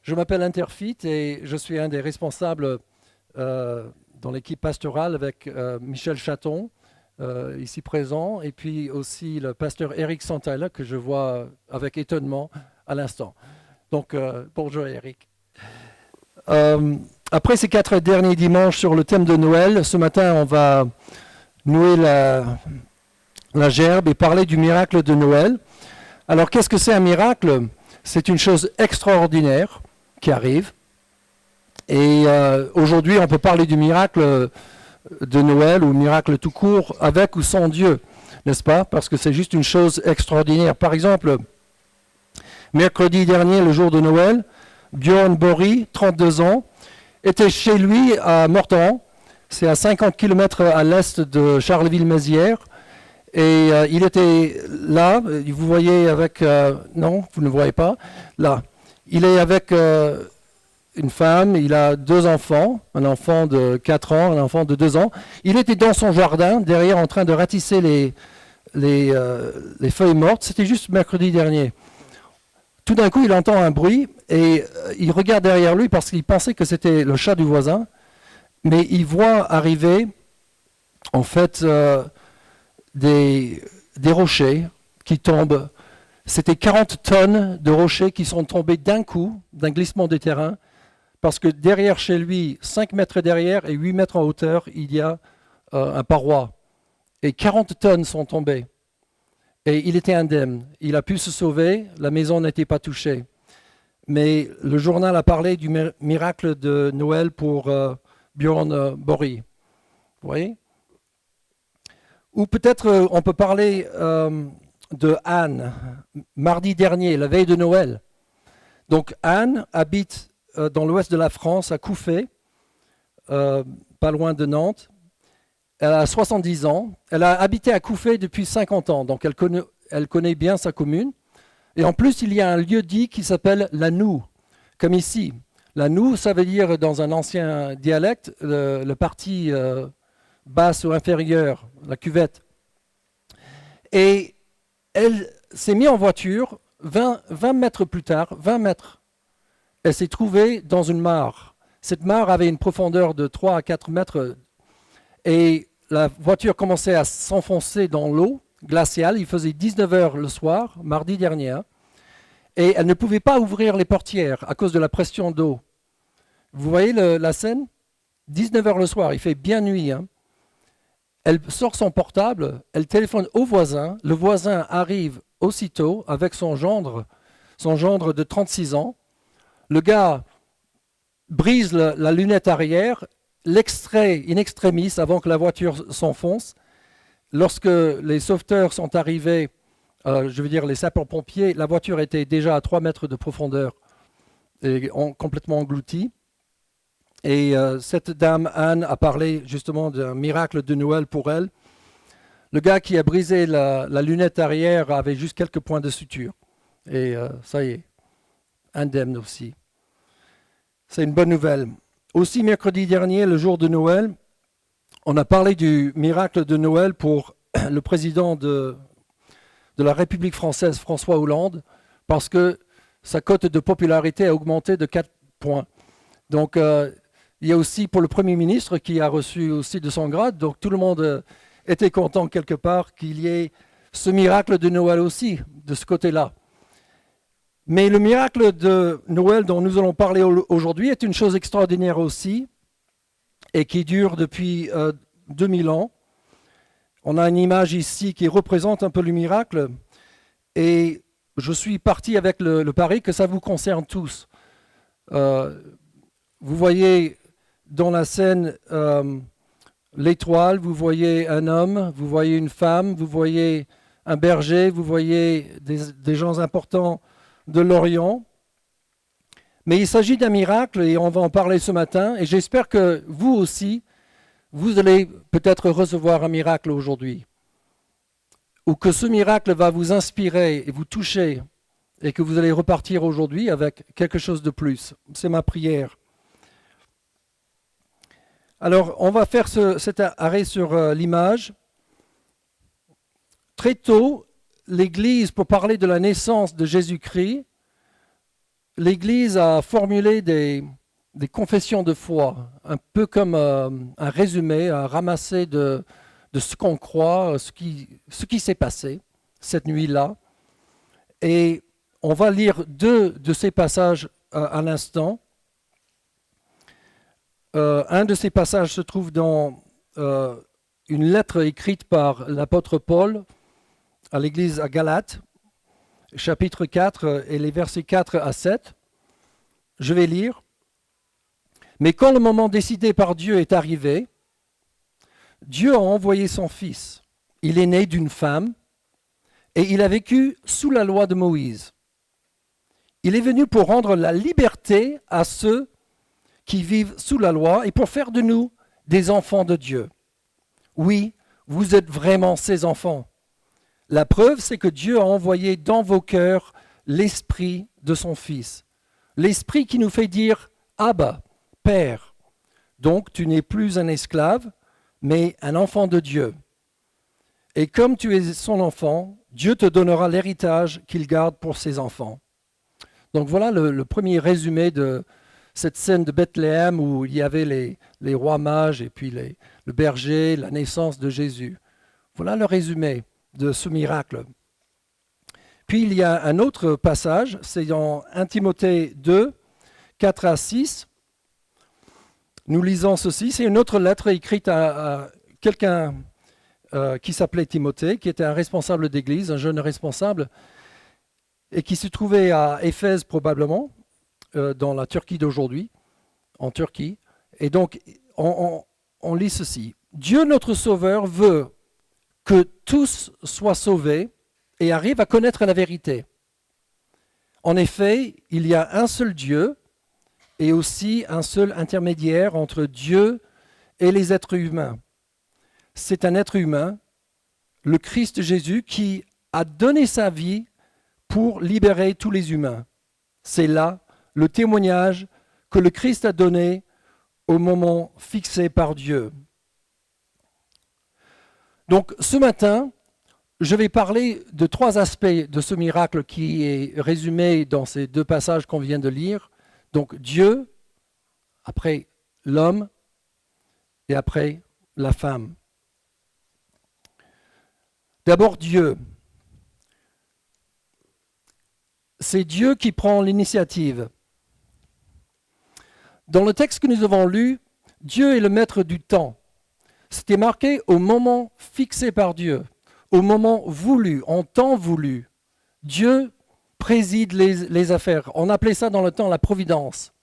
Je m'appelle Interfit et je suis un des responsables dans l'équipe pastorale avec Michel Chaton, ici présent, et puis aussi le pasteur Eric Santella que je vois avec étonnement à l'instant. Donc, bonjour Eric. Euh, Après ces 4 derniers dimanches sur le thème de Noël, ce matin on va nouer la gerbe et parler du miracle de Noël. Alors qu'est-ce que c'est un miracle? C'est une chose extraordinaire qui arrive. Et aujourd'hui, on peut parler du miracle de Noël ou miracle tout court avec ou sans Dieu, n'est-ce pas? Parce que c'est juste une chose extraordinaire. Par exemple, mercredi dernier, le jour de Noël, Björn Borg, 32 ans, était chez lui à Morteran. C'est à 50 km à l'est de Charleville-Mézières. Et il était là, vous voyez avec... non, vous ne voyez pas. Là, il est avec une femme, il a 2 enfants, un enfant de 4 ans, un enfant de 2 ans. Il était dans son jardin, derrière, en train de ratisser les feuilles mortes. C'était juste mercredi dernier. Tout d'un coup, il entend un bruit et il regarde derrière lui parce qu'il pensait que c'était le chat du voisin. Mais il voit arriver, en fait... des rochers qui tombent. C'était 40 tonnes de rochers qui sont tombés d'un coup, d'un glissement des terrains, parce que derrière chez lui, 5 mètres derrière et 8 mètres en hauteur, il y a un paroi. Et 40 tonnes sont tombées. Et il était indemne. Il a pu se sauver, la maison n'était pas touchée. Mais le journal a parlé du miracle de Noël pour Björn Borg. Vous voyez ? Ou peut-être on peut parler de Anne, mardi dernier, la veille de Noël. Donc Anne habite dans l'ouest de la France, à Couffet, pas loin de Nantes. Elle a 70 ans. Elle a habité à Couffet depuis 50 ans, donc elle connaît bien sa commune. Et en plus, il y a un lieu-dit qui s'appelle la Noue, comme ici. La Noue, ça veut dire, dans un ancien dialecte, le parti... basse ou inférieure, la cuvette. Et elle s'est mise en voiture, 20 mètres plus tard, 20 mètres, elle s'est trouvée dans une mare. Cette mare avait une profondeur de 3 à 4 mètres et la voiture commençait à s'enfoncer dans l'eau glaciale. Il faisait 19 heures le soir, mardi dernier, et elle ne pouvait pas ouvrir les portières à cause de la pression d'eau. Vous voyez la scène? 19 heures le soir, il fait bien nuit, Elle sort son portable, elle téléphone au voisin. Le voisin arrive aussitôt avec son gendre de 36 ans. Le gars brise la lunette arrière, l'extrait in extremis avant que la voiture s'enfonce. Lorsque les sauveteurs sont arrivés, je veux dire les sapeurs-pompiers, la voiture était déjà à 3 mètres de profondeur et complètement engloutie. Et cette dame, Anne, a parlé justement d'un miracle de Noël pour elle. Le gars qui a brisé la lunette arrière avait juste quelques points de suture. Et ça y est, indemne aussi. C'est une bonne nouvelle. Aussi, mercredi dernier, le jour de Noël, on a parlé du miracle de Noël pour le président de la République française, François Hollande, parce que sa cote de popularité a augmenté de 4 points. Donc, il y a aussi pour le Premier ministre qui a reçu aussi de son grade, donc tout le monde était content quelque part qu'il y ait ce miracle de Noël aussi, de ce côté-là. Mais le miracle de Noël dont nous allons parler aujourd'hui est une chose extraordinaire aussi, et qui dure depuis 2000 ans. On a une image ici qui représente un peu le miracle, et je suis parti avec le pari que ça vous concerne tous. Vous voyez dans la scène l'étoile, vous voyez un homme, vous voyez une femme, vous voyez un berger, vous voyez des gens importants de l'Orient. Mais il s'agit d'un miracle et on va en parler ce matin. Et j'espère que vous aussi, vous allez peut-être recevoir un miracle aujourd'hui. Ou que ce miracle va vous inspirer et vous toucher et que vous allez repartir aujourd'hui avec quelque chose de plus. C'est ma prière. Alors, on va faire cet arrêt sur l'image. Très tôt, l'Église, pour parler de la naissance de Jésus-Christ, l'Église a formulé des confessions de foi, un peu comme un résumé, un ramassé de ce qu'on croit, ce qui s'est passé cette nuit-là. Et on va lire 2 de ces passages à l'instant. Un de ces passages se trouve dans une lettre écrite par l'apôtre Paul à l'église à Galate, chapitre 4 et les versets 4 à 7. Je vais lire. Mais quand le moment décidé par Dieu est arrivé, Dieu a envoyé son Fils. Il est né d'une femme et il a vécu sous la loi de Moïse. Il est venu pour rendre la liberté à ceux qui vivent sous la loi et pour faire de nous des enfants de Dieu. Oui, vous êtes vraiment ses enfants. La preuve, c'est que Dieu a envoyé dans vos cœurs l'Esprit de son Fils. L'Esprit qui nous fait dire « Abba, Père ». Donc tu n'es plus un esclave, mais un enfant de Dieu. Et comme tu es son enfant, Dieu te donnera l'héritage qu'il garde pour ses enfants. Donc voilà le premier résumé de cette scène de Bethléem où il y avait les rois mages et puis le berger, la naissance de Jésus. Voilà le résumé de ce miracle. Puis il y a un autre passage, c'est dans 1 Timothée 2, 4 à 6. Nous lisons ceci, c'est une autre lettre écrite à quelqu'un qui s'appelait Timothée, qui était un responsable d'église, un jeune responsable, et qui se trouvait à Éphèse probablement, dans la Turquie d'aujourd'hui, en Turquie. Et donc, on lit ceci. Dieu notre Sauveur veut que tous soient sauvés et arrivent à connaître la vérité. En effet, il y a un seul Dieu et aussi un seul intermédiaire entre Dieu et les êtres humains. C'est un être humain, le Christ Jésus, qui a donné sa vie pour libérer tous les humains. C'est là le témoignage que le Christ a donné au moment fixé par Dieu. Donc ce matin, je vais parler de 3 aspects de ce miracle qui est résumé dans ces 2 passages qu'on vient de lire. Donc Dieu, après l'homme et après la femme. D'abord Dieu. C'est Dieu qui prend l'initiative. Dans le texte que nous avons lu, Dieu est le maître du temps. C'était marqué au moment fixé par Dieu, au moment voulu, en temps voulu. Dieu préside les affaires. On appelait ça dans le temps la providence.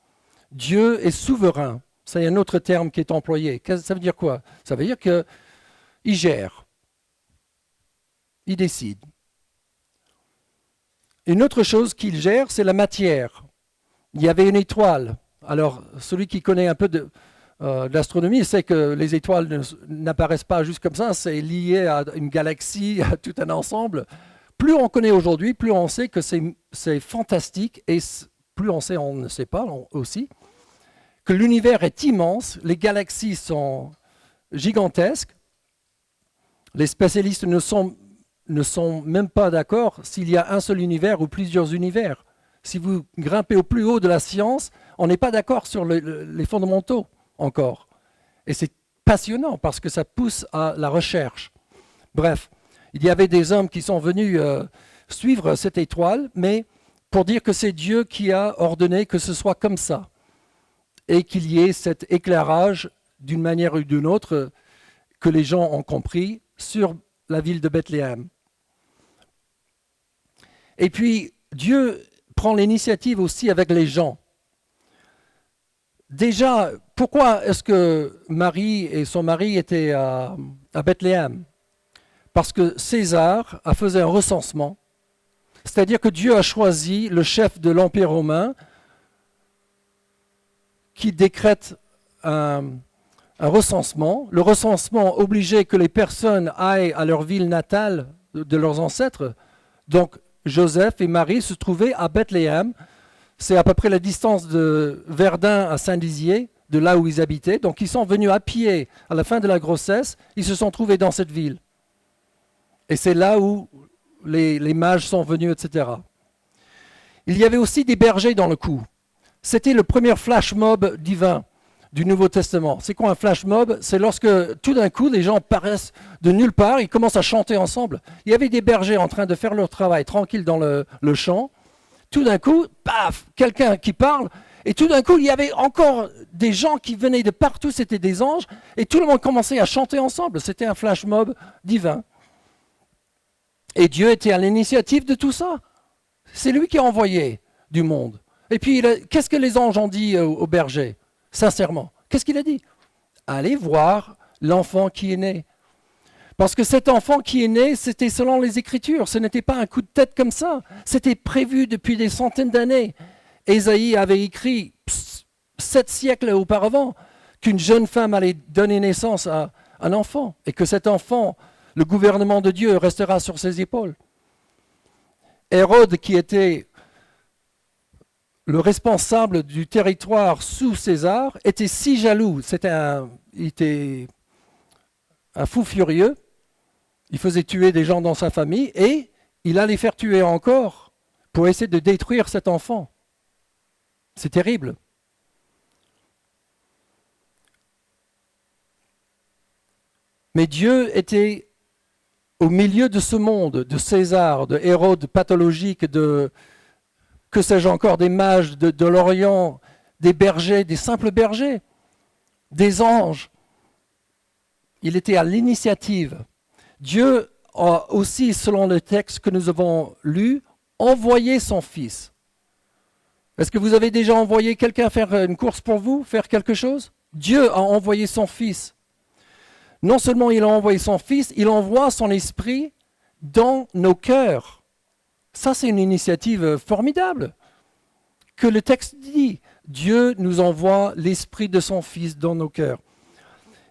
Dieu est souverain. C'est un autre terme qui est employé. Ça veut dire quoi? Ça veut dire qu'il gère. Il décide. Une autre chose qu'il gère, c'est la matière. Il y avait une étoile. Alors, celui qui connaît un peu d'astronomie sait que les étoiles n'apparaissent pas juste comme ça, c'est lié à une galaxie, à tout un ensemble. Plus on connaît aujourd'hui, plus on sait que c'est fantastique, et plus on sait, on ne sait pas aussi, que l'univers est immense, les galaxies sont gigantesques. Les spécialistes ne sont même pas d'accord s'il y a un seul univers ou plusieurs univers. Si vous grimpez au plus haut de la science, on n'est pas d'accord sur les fondamentaux encore. Et c'est passionnant parce que ça pousse à la recherche. Bref, il y avait des hommes qui sont venus suivre cette étoile, mais pour dire que c'est Dieu qui a ordonné que ce soit comme ça. Et qu'il y ait cet éclairage d'une manière ou d'une autre que les gens ont compris sur la ville de Bethléem. Et puis, Dieu prend l'initiative aussi avec les gens. Déjà, pourquoi est-ce que Marie et son mari étaient à Bethléem? Parce que César a fait un recensement, c'est-à-dire que Dieu a choisi le chef de l'Empire romain qui décrète un recensement. Le recensement obligeait que les personnes aillent à leur ville natale de leurs ancêtres. Donc, Joseph et Marie se trouvaient à Bethléem. C'est à peu près la distance de Verdun à Saint-Dizier, de là où ils habitaient. Donc ils sont venus à pied à la fin de la grossesse. Ils se sont trouvés dans cette ville. Et c'est là où les mages sont venus, etc. Il y avait aussi des bergers dans le coup. C'était le premier flash mob divin du Nouveau Testament. C'est quoi un flash mob? C'est lorsque tout d'un coup, les gens apparaissent de nulle part, ils commencent à chanter ensemble. Il y avait des bergers en train de faire leur travail tranquille dans le champ. Tout d'un coup, paf, quelqu'un qui parle, et tout d'un coup, il y avait encore des gens qui venaient de partout, c'était des anges, et tout le monde commençait à chanter ensemble. C'était un flash mob divin. Et Dieu était à l'initiative de tout ça. C'est lui qui a envoyé du monde. Et puis, qu'est-ce que les anges ont dit aux bergers? Sincèrement, qu'est-ce qu'il a dit? Allez voir l'enfant qui est né. Parce que cet enfant qui est né, c'était selon les Écritures. Ce n'était pas un coup de tête comme ça. C'était prévu depuis des centaines d'années. Ésaïe avait écrit 7 siècles auparavant qu'une jeune femme allait donner naissance à un enfant et que cet enfant, le gouvernement de Dieu, restera sur ses épaules. Hérode, qui était le responsable du territoire sous César, était si jaloux. Il était un fou furieux. Il faisait tuer des gens dans sa famille et il allait faire tuer encore pour essayer de détruire cet enfant. C'est terrible. Mais Dieu était au milieu de ce monde, de César, de Hérode pathologique, de, que sais-je encore, des mages de l'Orient, des bergers, des simples bergers, des anges. Il était à l'initiative. Dieu a aussi, selon le texte que nous avons lu, envoyé son Fils. Est-ce que vous avez déjà envoyé quelqu'un faire une course pour vous, faire quelque chose? Dieu a envoyé son Fils. Non seulement il a envoyé son Fils, il envoie son Esprit dans nos cœurs. Ça, c'est une initiative formidable que le texte dit. Dieu nous envoie l'Esprit de son Fils dans nos cœurs.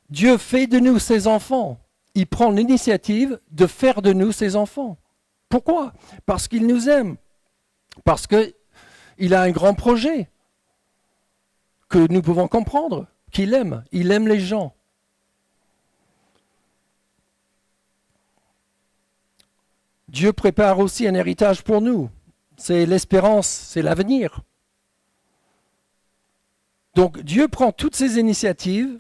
Dieu fait de nous ses enfants. Il prend l'initiative de faire de nous ses enfants. Pourquoi? Parce qu'il nous aime. Parce qu'il a un grand projet que nous pouvons comprendre, qu'il aime. Il aime les gens. Dieu prépare aussi un héritage pour nous. C'est l'espérance, c'est l'avenir. Donc Dieu prend toutes ces initiatives.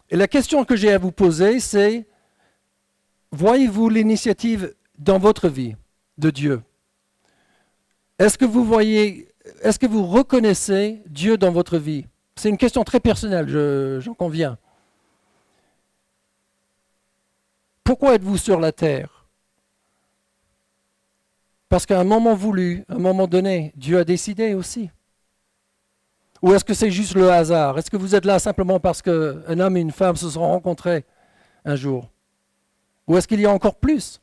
Et la question que j'ai à vous poser, c'est, voyez-vous l'initiative dans votre vie de Dieu? Est-ce que vous reconnaissez Dieu dans votre vie? C'est une question très personnelle, j'en conviens. Pourquoi êtes-vous sur la terre? Parce qu'à un moment voulu, à un moment donné, Dieu a décidé aussi. Ou est-ce que c'est juste le hasard? Est-ce que vous êtes là simplement parce qu'un homme et une femme se sont rencontrés un jour? Ou est-ce qu'il y a encore plus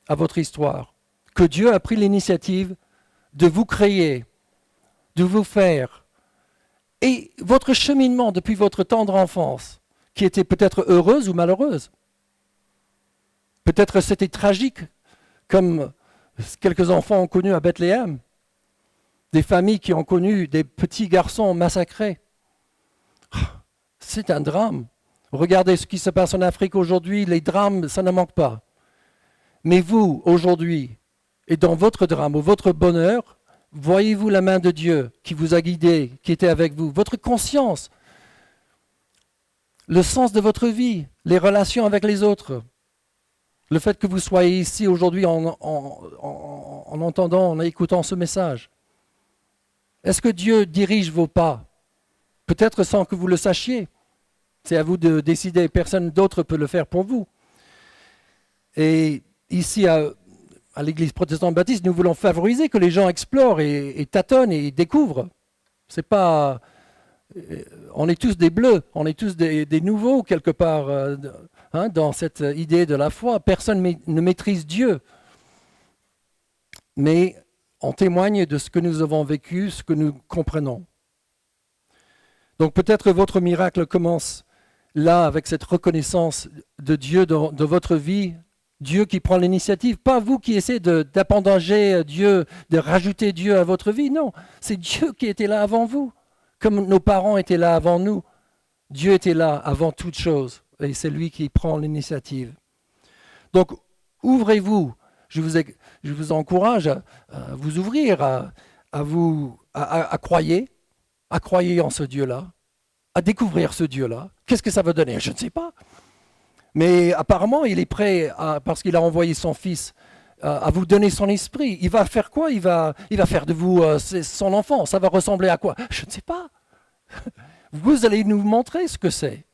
à votre histoire? Que Dieu a pris l'initiative de vous créer, de vous faire. Et votre cheminement depuis votre tendre enfance, qui était peut-être heureuse ou malheureuse. Peut-être c'était tragique, comme quelques enfants ont connu à Bethléem. Des familles qui ont connu des petits garçons massacrés. C'est un drame. Regardez ce qui se passe en Afrique aujourd'hui, les drames, ça ne manque pas. Mais vous, aujourd'hui, et dans votre drame ou votre bonheur, voyez-vous la main de Dieu qui vous a guidé, qui était avec vous, votre conscience, le sens de votre vie, les relations avec les autres, le fait que vous soyez ici aujourd'hui en entendant, en écoutant ce message. Est-ce que Dieu dirige vos pas? Peut-être sans que vous le sachiez. C'est à vous de décider, personne d'autre peut le faire pour vous. Et ici, à l'Église protestante baptiste, nous voulons favoriser que les gens explorent et tâtonnent et découvrent. C'est pas, on est tous des bleus, on est tous des nouveaux quelque part dans cette idée de la foi. Personne ne maîtrise Dieu. Mais on témoigne de ce que nous avons vécu, ce que nous comprenons. Donc peut-être votre miracle commence là avec cette reconnaissance de Dieu dans votre vie, Dieu qui prend l'initiative, pas vous qui essayez d'appendager Dieu, de rajouter Dieu à votre vie, non, c'est Dieu qui était là avant vous, comme nos parents étaient là avant nous. Dieu était là avant toute chose et c'est lui qui prend l'initiative. Donc ouvrez-vous je vous encourage à vous ouvrir, à croire en ce Dieu-là, à découvrir ce Dieu-là. Qu'est-ce que ça va donner? Je ne sais pas. Mais apparemment, il est prêt, parce qu'il a envoyé son Fils, à vous donner son esprit. Il va faire quoi? Il va faire de vous son enfant. Ça va ressembler à quoi? Je ne sais pas. Vous allez nous montrer ce que c'est.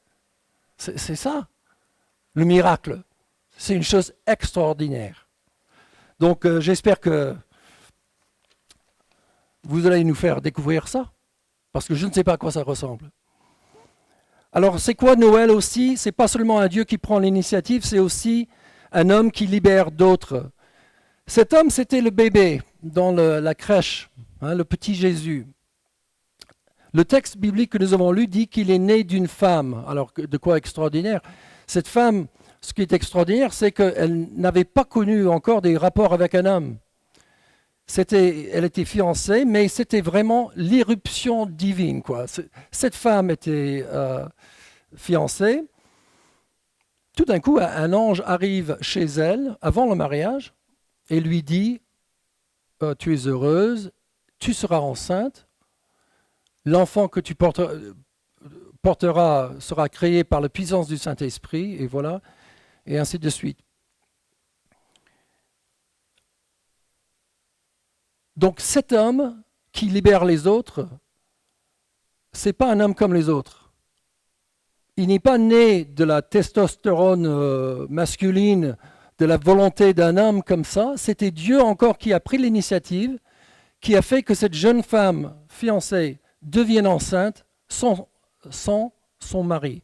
C'est ça, le miracle. C'est une chose extraordinaire. Donc j'espère que vous allez nous faire découvrir ça, parce que je ne sais pas à quoi ça ressemble. Alors c'est quoi Noël aussi? C'est pas seulement un Dieu qui prend l'initiative, c'est aussi un homme qui libère d'autres. Cet homme, c'était le bébé dans la crèche, le petit Jésus. Le texte biblique que nous avons lu dit qu'il est né d'une femme. Alors de quoi extraordinaire? Cette femme, ce qui est extraordinaire, c'est qu'elle n'avait pas connu encore des rapports avec un homme. Elle était fiancée, mais c'était vraiment l'irruption divine, quoi. Cette femme était fiancée. Tout d'un coup, un ange arrive chez elle, avant le mariage, et lui dit « Tu es heureuse, tu seras enceinte, l'enfant que tu porteras sera créé par la puissance du Saint-Esprit, et voilà, et ainsi de suite. » Donc cet homme qui libère les autres, c'est pas un homme comme les autres. Il n'est pas né de la testostérone masculine, de la volonté d'un homme comme ça. C'était Dieu encore qui a pris l'initiative, qui a fait que cette jeune femme fiancée devienne enceinte sans son mari.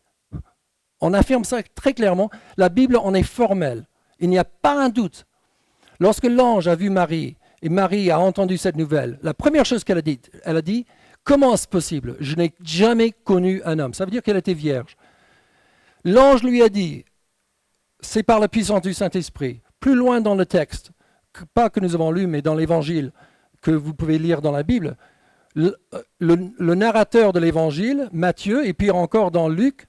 On affirme ça très clairement. La Bible en est formelle. Il n'y a pas un doute. Lorsque l'ange a vu Marie, et Marie a entendu cette nouvelle, la première chose qu'elle a dit, comment est-ce possible? Je n'ai jamais connu un homme. Ça veut dire qu'elle était vierge. L'ange lui a dit, c'est par la puissance du Saint-Esprit. Plus loin dans le texte, pas que nous avons lu, mais dans l'Évangile, que vous pouvez lire dans la Bible, le narrateur de l'Évangile, Matthieu, et puis encore dans Luc,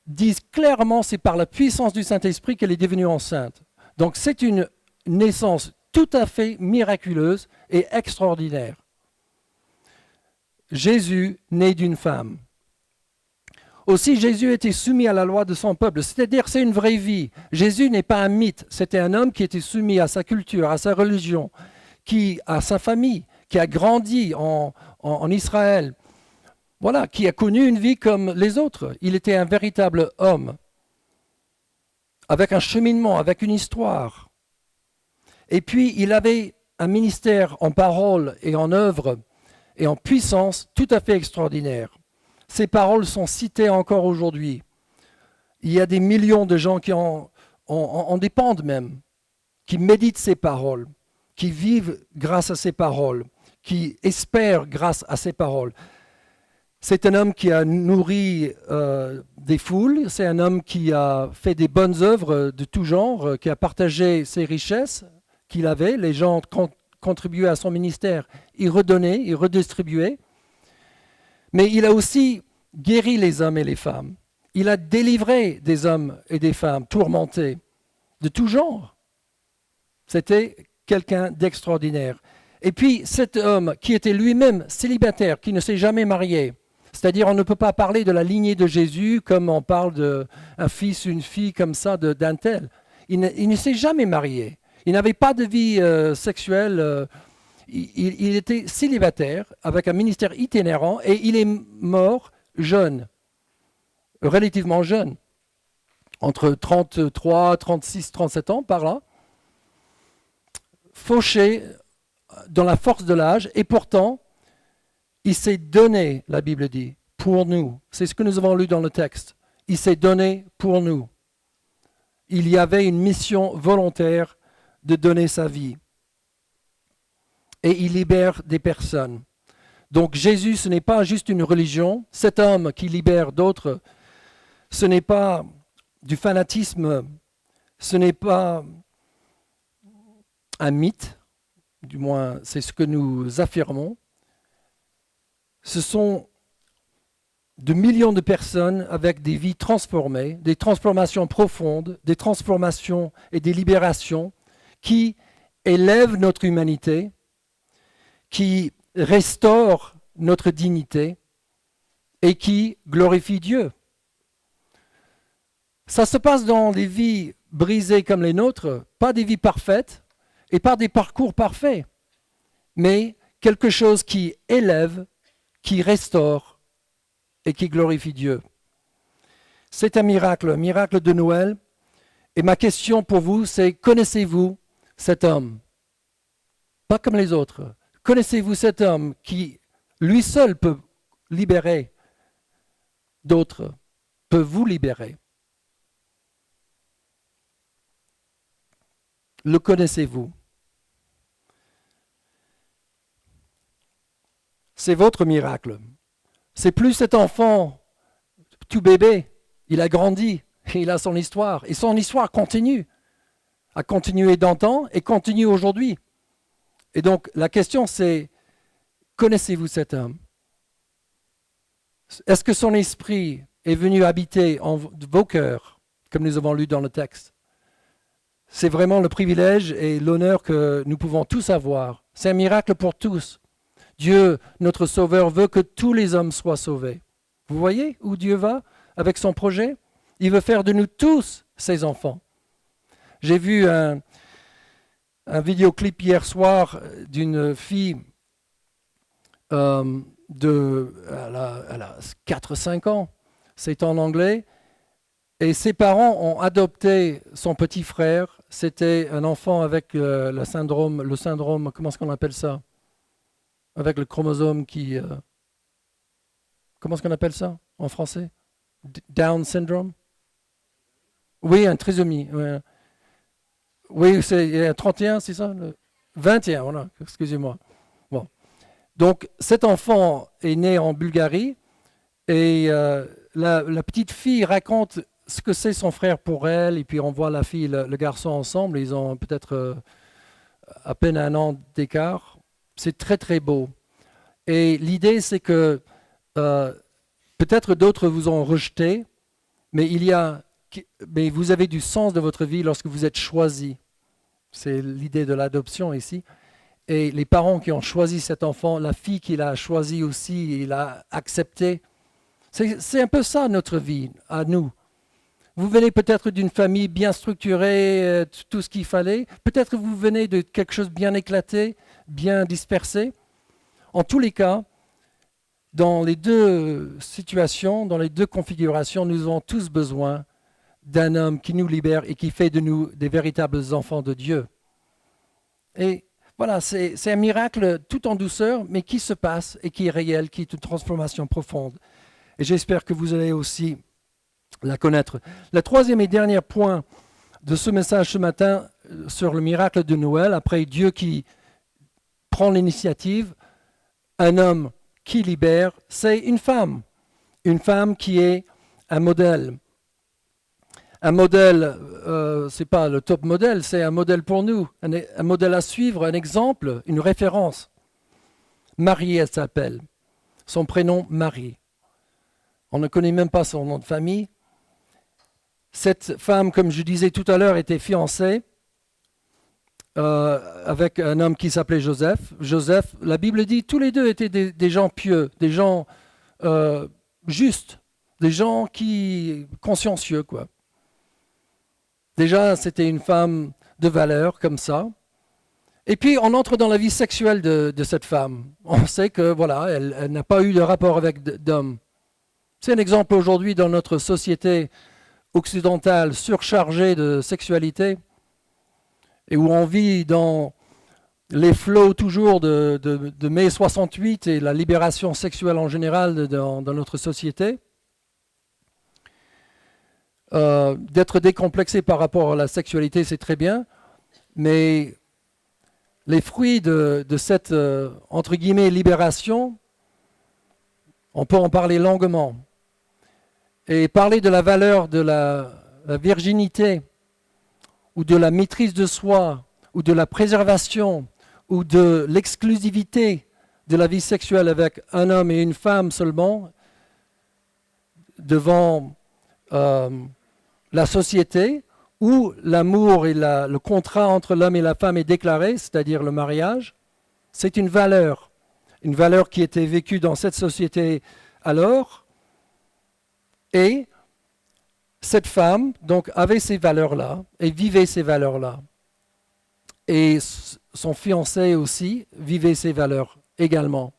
disent clairement c'est par la puissance du Saint-Esprit qu'elle est devenue enceinte. Donc c'est une naissance tout à fait miraculeuse et extraordinaire. Jésus, né d'une femme. Aussi, Jésus était soumis à la loi de son peuple, c'est-à-dire c'est une vraie vie. Jésus n'est pas un mythe, c'était un homme qui était soumis à sa culture, à sa religion, à sa famille, qui a grandi en Israël, voilà, qui a connu une vie comme les autres. Il était un véritable homme, avec un cheminement, avec une histoire. Et puis, il avait un ministère en parole et en œuvre et en puissance tout à fait extraordinaire. Ces paroles sont citées encore aujourd'hui. Il y a des millions de gens qui en dépendent même, qui méditent ces paroles, qui vivent grâce à ces paroles, qui espèrent grâce à ces paroles. C'est un homme qui a nourri des foules, c'est un homme qui a fait des bonnes œuvres de tout genre, qui a partagé ses richesses qu'il avait. Les gens contribuaient à son ministère, il redonnait, il redistribuait. Mais il a aussi guéri les hommes et les femmes. Il a délivré des hommes et des femmes tourmentés de tout genre. C'était quelqu'un d'extraordinaire. Et puis cet homme qui était lui-même célibataire, qui ne s'est jamais marié, c'est-à-dire on ne peut pas parler de la lignée de Jésus comme on parle d'un fils, une fille comme ça d'un tel. Il ne s'est jamais marié. Il n'avait pas de vie sexuelle. Il était célibataire avec un ministère itinérant et il est mort jeune, relativement jeune, entre 33, 36, 37 ans par là, fauché dans la force de l'âge et pourtant il s'est donné, la Bible dit, pour nous. C'est ce que nous avons lu dans le texte. Il s'est donné pour nous. Il y avait une mission volontaire de donner sa vie. Et il libère des personnes. Donc Jésus, ce n'est pas juste une religion. Cet homme qui libère d'autres, ce n'est pas du fanatisme, ce n'est pas un mythe, du moins c'est ce que nous affirmons. Ce sont de millions de personnes avec des vies transformées, des transformations profondes, des transformations et des libérations qui élève notre humanité, qui restaure notre dignité et qui glorifie Dieu. Ça se passe dans des vies brisées comme les nôtres, pas des vies parfaites et pas des parcours parfaits, mais quelque chose qui élève, qui restaure et qui glorifie Dieu. C'est un miracle de Noël. Et ma question pour vous, c'est connaissez-vous cet homme? Pas comme les autres. Connaissez-vous cet homme qui, lui seul, peut libérer d'autres, peut vous libérer? Le connaissez-vous? C'est votre miracle. C'est plus cet enfant, tout bébé, il a grandi, et il a son histoire. Et son histoire continue, a continué d'antan et continue aujourd'hui. Et donc la question c'est, connaissez-vous cet homme? Est-ce que son esprit est venu habiter en vos cœurs, comme nous avons lu dans le texte? C'est vraiment le privilège et l'honneur que nous pouvons tous avoir. C'est un miracle pour tous. Dieu, notre Sauveur, veut que tous les hommes soient sauvés. Vous voyez où Dieu va avec son projet? Il veut faire de nous tous ses enfants. J'ai vu un vidéoclip hier soir d'une fille elle a 4-5 ans. C'est en anglais. Et ses parents ont adopté son petit frère. C'était un enfant avec le syndrome, comment est-ce qu'on appelle ça? Avec le chromosome qui... comment est-ce qu'on appelle ça en français? Down syndrome? Oui, un trisomie. Ouais. Oui, c'est 31, c'est ça? 21, voilà, excusez-moi. Bon. Donc, cet enfant est né en Bulgarie et la petite fille raconte ce que c'est son frère pour elle, et puis on voit la fille et le garçon ensemble, ils ont peut-être à peine 1 an d'écart. C'est très très beau. Et l'idée c'est que peut-être d'autres vous ont rejeté, mais mais vous avez du sens de votre vie lorsque vous êtes choisi. C'est l'idée de l'adoption ici. Et les parents qui ont choisi cet enfant, la fille qui l'a choisi aussi, il l'a accepté. C'est un peu ça notre vie, à nous. Vous venez peut-être d'une famille bien structurée, tout ce qu'il fallait. Peut-être que vous venez de quelque chose de bien éclaté, bien dispersé. En tous les cas, dans les deux situations, dans les deux configurations, nous avons tous besoin d'un homme qui nous libère et qui fait de nous des véritables enfants de Dieu. Et voilà, c'est un miracle tout en douceur, mais qui se passe et qui est réel, qui est une transformation profonde. Et j'espère que vous allez aussi la connaître. Le troisième et dernier point de ce message ce matin sur le miracle de Noël, après Dieu qui prend l'initiative, un homme qui libère, c'est une femme qui est un modèle. Un modèle, ce n'est pas le top modèle, c'est un modèle pour nous, un modèle à suivre, un exemple, une référence. Marie, elle s'appelle. Son prénom, Marie. On ne connaît même pas son nom de famille. Cette femme, comme je disais tout à l'heure, était fiancée avec un homme qui s'appelait Joseph. Joseph, la Bible dit, tous les deux étaient des gens pieux, des gens justes, des gens consciencieux, quoi. Déjà, c'était une femme de valeur, comme ça. Et puis, on entre dans la vie sexuelle de cette femme. On sait que, voilà, elle n'a pas eu de rapport avec d'homme. C'est un exemple aujourd'hui dans notre société occidentale surchargée de sexualité et où on vit dans les flots toujours de mai 68 et la libération sexuelle en général dans notre société. D'être décomplexé par rapport à la sexualité, c'est très bien, mais les fruits de cette, entre guillemets, libération, on peut en parler longuement. Et parler de la valeur de la virginité, ou de la maîtrise de soi, ou de la préservation, ou de l'exclusivité de la vie sexuelle avec un homme et une femme seulement, devant la société, où l'amour et le contrat entre l'homme et la femme est déclaré, c'est-à-dire le mariage. C'est une valeur qui était vécue dans cette société alors. Et cette femme donc avait ces valeurs-là et vivait ces valeurs-là. Et son fiancé aussi vivait ces valeurs également.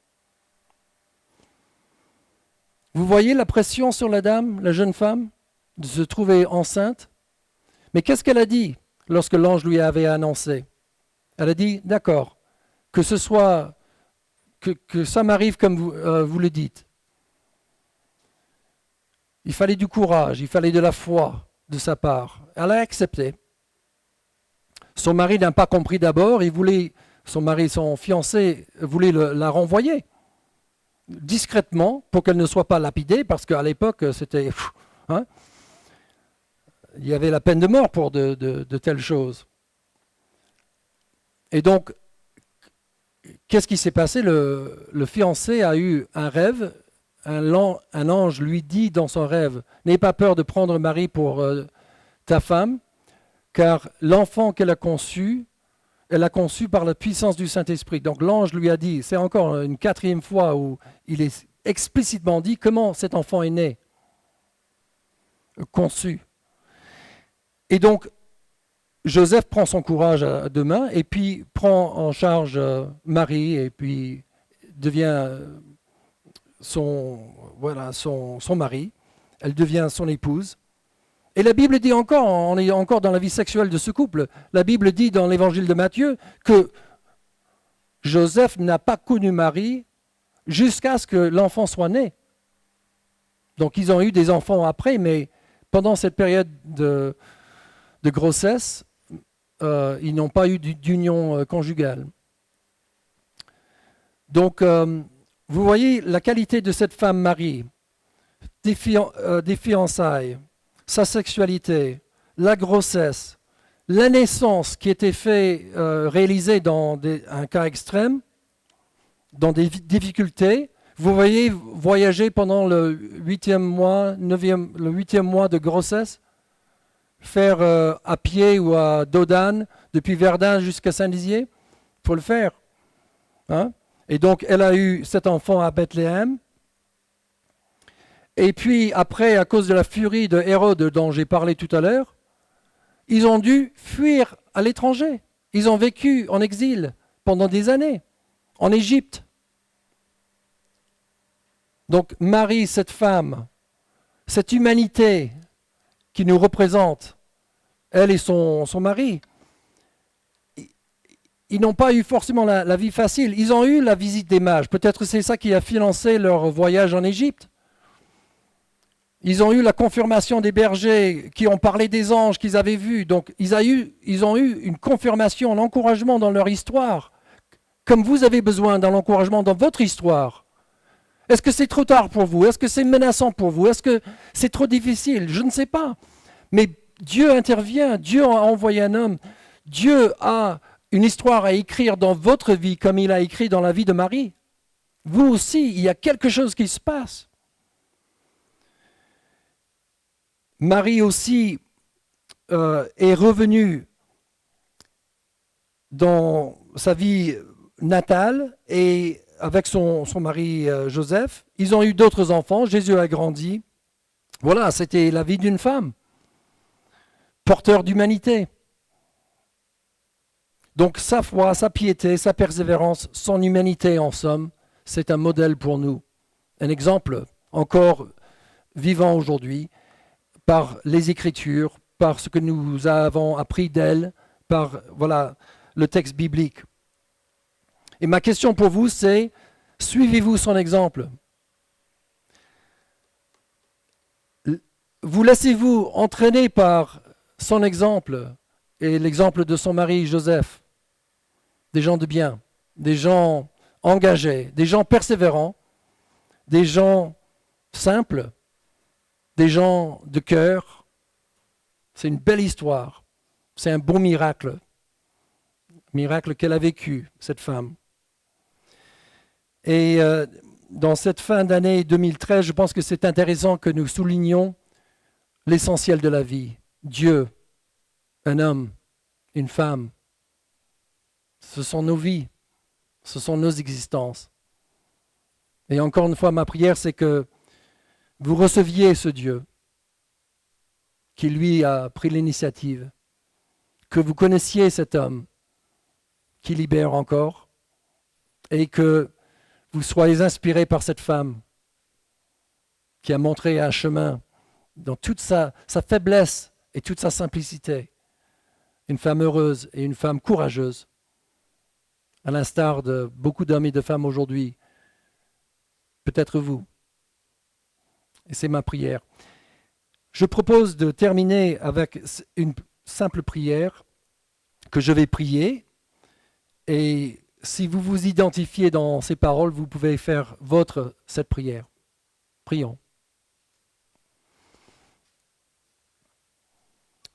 Vous voyez la pression sur la dame, la jeune femme, de se trouver enceinte. Mais qu'est-ce qu'elle a dit lorsque l'ange lui avait annoncé? Elle a dit, d'accord, que ça m'arrive comme vous le dites. Il fallait du courage, il fallait de la foi de sa part. Elle a accepté. Son mari n'a pas compris d'abord, son fiancé voulait la renvoyer discrètement pour qu'elle ne soit pas lapidée, parce qu'à l'époque, c'était... Hein, il y avait la peine de mort pour de telles choses. Et donc, qu'est-ce qui s'est passé? Le fiancé a eu un rêve, un ange lui dit dans son rêve, « N'aie pas peur de prendre Marie pour ta femme, car l'enfant qu'elle a conçu, elle a conçu par la puissance du Saint-Esprit. » Donc l'ange lui a dit, c'est encore une quatrième fois où il est explicitement dit comment cet enfant est né, conçu. Et donc, Joseph prend son courage à deux mains et puis prend en charge Marie et puis devient son mari. Elle devient son épouse. Et la Bible dit encore, on est encore dans la vie sexuelle de ce couple, la Bible dit dans l'évangile de Matthieu que Joseph n'a pas connu Marie jusqu'à ce que l'enfant soit né. Donc ils ont eu des enfants après, mais pendant cette période de grossesse, ils n'ont pas eu d'union conjugale. Donc, vous voyez la qualité de cette femme Marie, des fiançailles, sa sexualité, la grossesse, la naissance qui était réalisée dans un cas extrême, dans des difficultés. Vous voyez voyager pendant le 8e mois de grossesse, faire à pied ou à dos d'âne, depuis Verdun jusqu'à Saint-Dizier, il faut le faire. Hein? Et donc, elle a eu cet enfant à Bethléem. Et puis, après, à cause de la furie de Hérode dont j'ai parlé tout à l'heure, ils ont dû fuir à l'étranger. Ils ont vécu en exil pendant des années, en Égypte. Donc, Marie, cette femme, cette humanité qui nous représente, elle et son mari, ils n'ont pas eu forcément la vie facile. Ils ont eu la visite des mages. Peut-être c'est ça qui a financé leur voyage en Égypte. Ils ont eu la confirmation des bergers qui ont parlé des anges qu'ils avaient vus. Donc ils ont eu une confirmation, un encouragement dans leur histoire, comme vous avez besoin d'un encouragement dans votre histoire. Est-ce que c'est trop tard pour vous? Est-ce que c'est menaçant pour vous? Est-ce que c'est trop difficile? Je ne sais pas. Mais Dieu intervient, Dieu a envoyé un homme, Dieu a une histoire à écrire dans votre vie comme il a écrit dans la vie de Marie. Vous aussi, il y a quelque chose qui se passe. Marie aussi est revenue dans sa vie natale et avec son mari Joseph. Ils ont eu d'autres enfants, Jésus a grandi. Voilà, c'était la vie d'une femme, porteur d'humanité. Donc sa foi, sa piété, sa persévérance, son humanité en somme, c'est un modèle pour nous. Un exemple encore vivant aujourd'hui par les Écritures, par ce que nous avons appris d'elle, par le texte biblique. Et ma question pour vous, c'est, suivez-vous son exemple? Vous laissez-vous entraîner par son exemple et l'exemple de son mari Joseph? Des gens de bien, des gens engagés, des gens persévérants, des gens simples, des gens de cœur. C'est une belle histoire. C'est un bon miracle. Miracle qu'elle a vécu, cette femme. Et dans cette fin d'année 2013, je pense que c'est intéressant que nous soulignions l'essentiel de la vie. Dieu. un homme, une femme. Ce sont nos vies, ce sont nos existences. Et encore une fois, ma prière, c'est que vous receviez ce Dieu qui, lui, a pris l'initiative, que vous connaissiez cet homme qui libère encore, et que vous soyez inspirés par cette femme qui a montré un chemin dans toute sa faiblesse et toute sa simplicité. Une femme heureuse et une femme courageuse, à l'instar de beaucoup d'hommes et de femmes aujourd'hui, peut-être vous. Et c'est ma prière. Je propose de terminer avec une simple prière que je vais prier. Et si vous vous identifiez dans ces paroles, vous pouvez faire cette prière. Prions.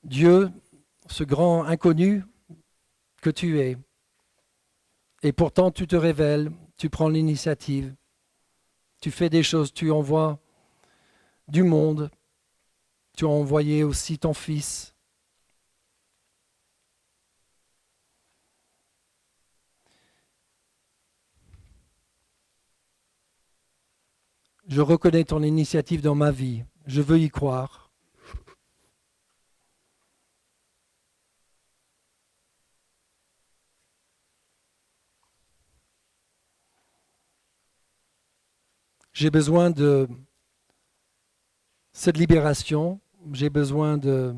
Dieu, ce grand inconnu que tu es, et pourtant tu te révèles, tu prends l'initiative, tu fais des choses, tu envoies du monde, tu as envoyé aussi ton Fils. Je reconnais ton initiative dans ma vie, je veux y croire. J'ai besoin de cette libération, j'ai besoin de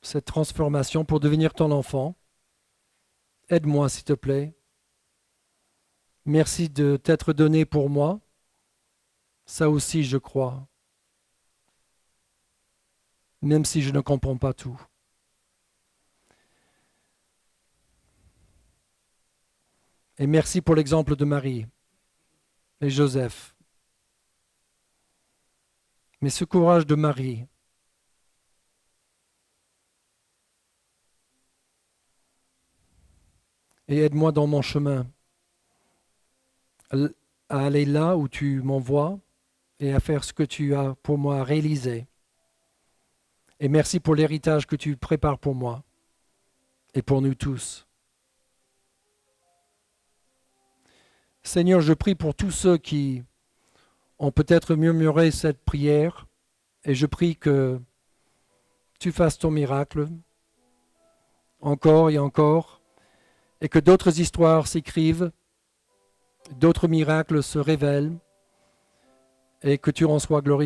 cette transformation pour devenir ton enfant. Aide-moi, s'il te plaît. Merci de t'être donné pour moi. Ça aussi, je crois. Même si je ne comprends pas tout. Et merci pour l'exemple de Marie et Joseph. Mais ce courage de Marie, et aide-moi dans mon chemin à aller là où tu m'envoies et à faire ce que tu as pour moi à réaliser. Et merci pour l'héritage que tu prépares pour moi et pour nous tous. Seigneur, je prie pour tous ceux qui ont peut-être murmuré cette prière et je prie que tu fasses ton miracle encore et encore et que d'autres histoires s'écrivent, d'autres miracles se révèlent et que tu en sois glorifié.